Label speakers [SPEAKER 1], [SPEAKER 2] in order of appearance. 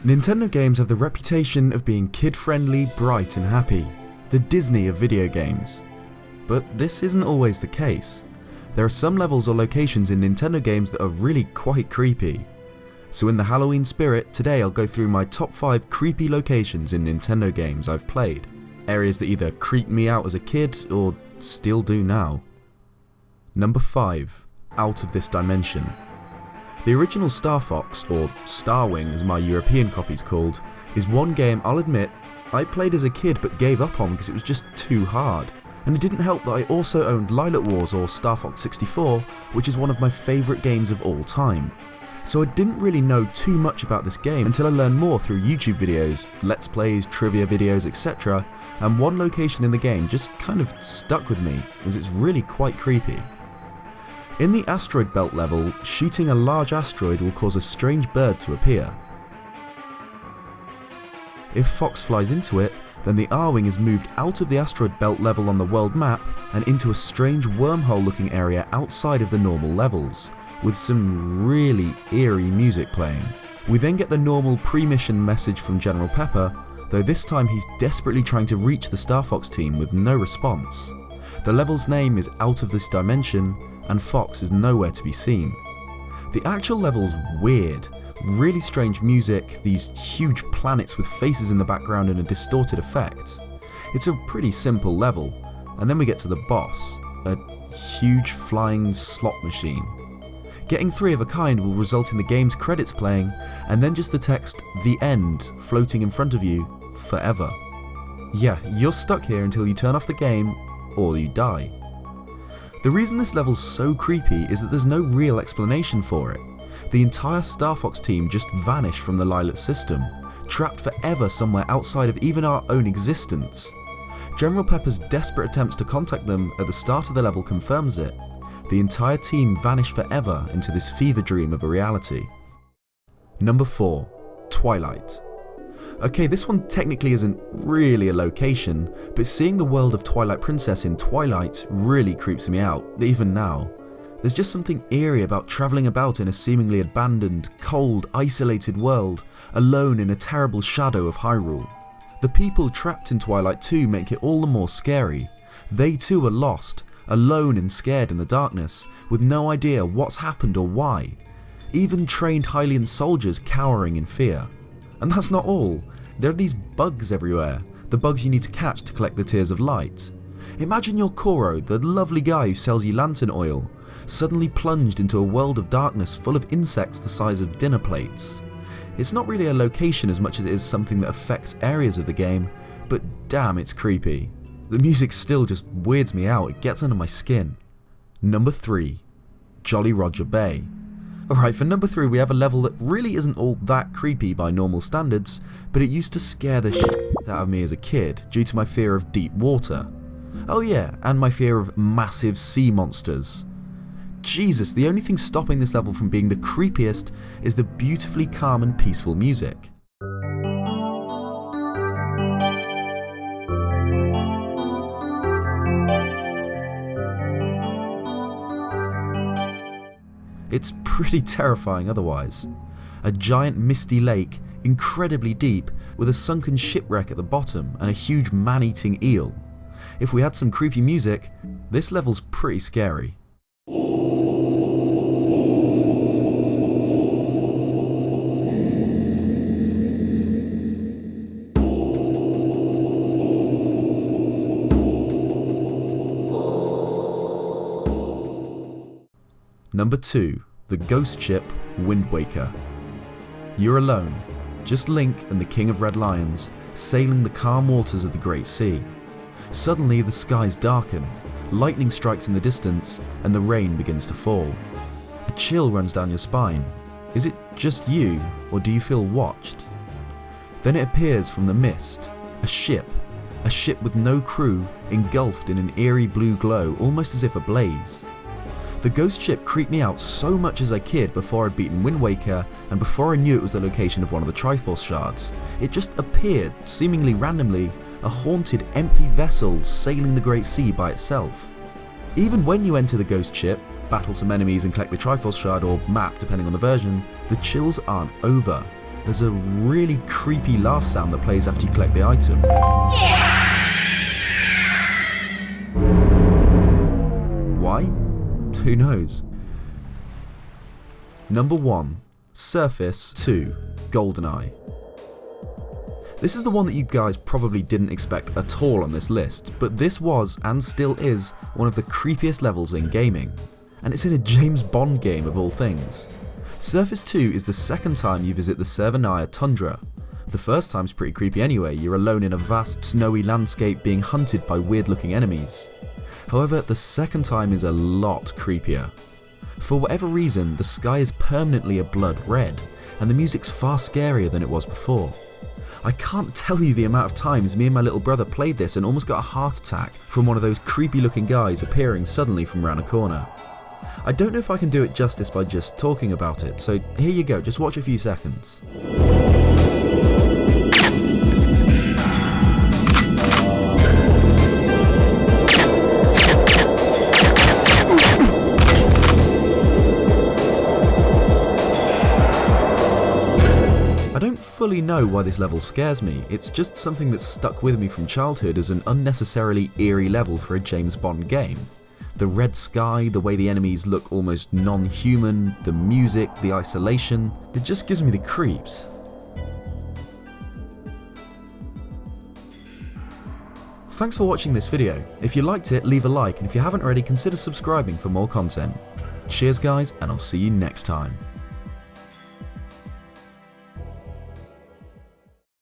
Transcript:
[SPEAKER 1] Nintendo games have the reputation of being kid-friendly, bright and happy, the Disney of video games. But this isn't always the case. There are some levels or locations in Nintendo games that are really quite creepy. So in the Halloween spirit, today I'll go through my top 5 creepy locations in Nintendo games I've played. Areas that either creeped me out as a kid or still do now. Number 5. Out of This Dimension. The original Star Fox, or Starwing as my European copy's called, is one game I'll admit I played as a kid but gave up on because it was just too hard. And it didn't help that I also owned Lilac Wars or Star Fox 64, which is one of my favourite games of all time. So I didn't really know too much about this game until I learned more through YouTube videos, let's plays, trivia videos, etc. And one location in the game just kind of stuck with me as it's really quite creepy. In the asteroid belt level, shooting a large asteroid will cause a strange bird to appear. If Fox flies into it, then the R-Wing is moved out of the asteroid belt level on the world map and into a strange wormhole looking area outside of the normal levels, with some really eerie music playing. We then get the normal pre-mission message from General Pepper, though this time he's desperately trying to reach the Star Fox team with no response. The level's name is Out of This Dimension, and Fox is nowhere to be seen. The actual level's weird, really strange music, these huge planets with faces in the background and a distorted effect. It's a pretty simple level, and then we get to the boss, a huge flying slot machine. Getting 3 of a kind will result in the game's credits playing, and then just the text, "The End," floating in front of you, forever. Yeah, you're stuck here until you turn off the game, or you die. The reason this level's so creepy is that there's no real explanation for it. The entire Star Fox team just vanished from the Lilac system, trapped forever somewhere outside of even our own existence. General Pepper's desperate attempts to contact them at the start of the level confirms it. The entire team vanished forever into this fever dream of a reality. Number 4. Twilight. Okay, this one technically isn't really a location, but seeing the world of Twilight Princess in Twilight really creeps me out, even now. There's just something eerie about travelling about in a seemingly abandoned, cold, isolated world, alone in a terrible shadow of Hyrule. The people trapped in Twilight 2 make it all the more scary. They too are lost, alone and scared in the darkness, with no idea what's happened or why. Even trained Hylian soldiers cowering in fear. And that's not all. There are these bugs everywhere, the bugs you need to catch to collect the Tears of Light. Imagine you're Koro, the lovely guy who sells you lantern oil, suddenly plunged into a world of darkness full of insects the size of dinner plates. It's not really a location as much as it is something that affects areas of the game, but damn, it's creepy. The music still just weirds me out, it gets under my skin. Number 3. Jolly Roger Bay. Alright, for number 3 we have a level that really isn't all that creepy by normal standards, but it used to scare the shit out of me as a kid due to my fear of deep water. Oh yeah, and my fear of massive sea monsters. Jesus, the only thing stopping this level from being the creepiest is the beautifully calm and peaceful music. It's pretty terrifying otherwise. A giant misty lake, incredibly deep, with a sunken shipwreck at the bottom and a huge man-eating eel. If we had some creepy music, this level's pretty scary. Number 2. The Ghost Ship Wind Waker. You're alone, just Link and the King of Red Lions, sailing the calm waters of the Great Sea. Suddenly the skies darken, lightning strikes in the distance, and the rain begins to fall. A chill runs down your spine. Is it just you, or do you feel watched? Then it appears from the mist, a ship with no crew, engulfed in an eerie blue glow, almost as if ablaze. The ghost ship creeped me out so much as a kid before I'd beaten Wind Waker and before I knew it was the location of one of the Triforce shards. It just appeared, seemingly randomly, a haunted, empty vessel sailing the Great Sea by itself. Even when you enter the ghost ship, battle some enemies and collect the Triforce Shard or map depending on the version, the chills aren't over. There's a really creepy laugh sound that plays after you collect the item. Why? Who knows? Number 1. Surface 2. GoldenEye. This is the one that you guys probably didn't expect at all on this list, but this was, and still is, one of the creepiest levels in gaming. And it's in a James Bond game of all things. Surface 2 is the second time you visit the Severnaya tundra. The first time's pretty creepy anyway, you're alone in a vast snowy landscape being hunted by weird looking enemies. However, the second time is a lot creepier. For whatever reason, the sky is permanently a blood red, and the music's far scarier than it was before. I can't tell you the amount of times me and my little brother played this and almost got a heart attack from one of those creepy looking guys appearing suddenly from around a corner. I don't know if I can do it justice by just talking about it, so here you go, just watch a few seconds. I don't fully know why this level scares me, it's just something that's stuck with me from childhood as an unnecessarily eerie level for a James Bond game. The red sky, the way the enemies look almost non-human, the music, the isolation, it just gives me the creeps. Thanks for watching this video. If you liked it, leave a like, and if you haven't already, consider subscribing for more content. Cheers guys, and I'll see you next time.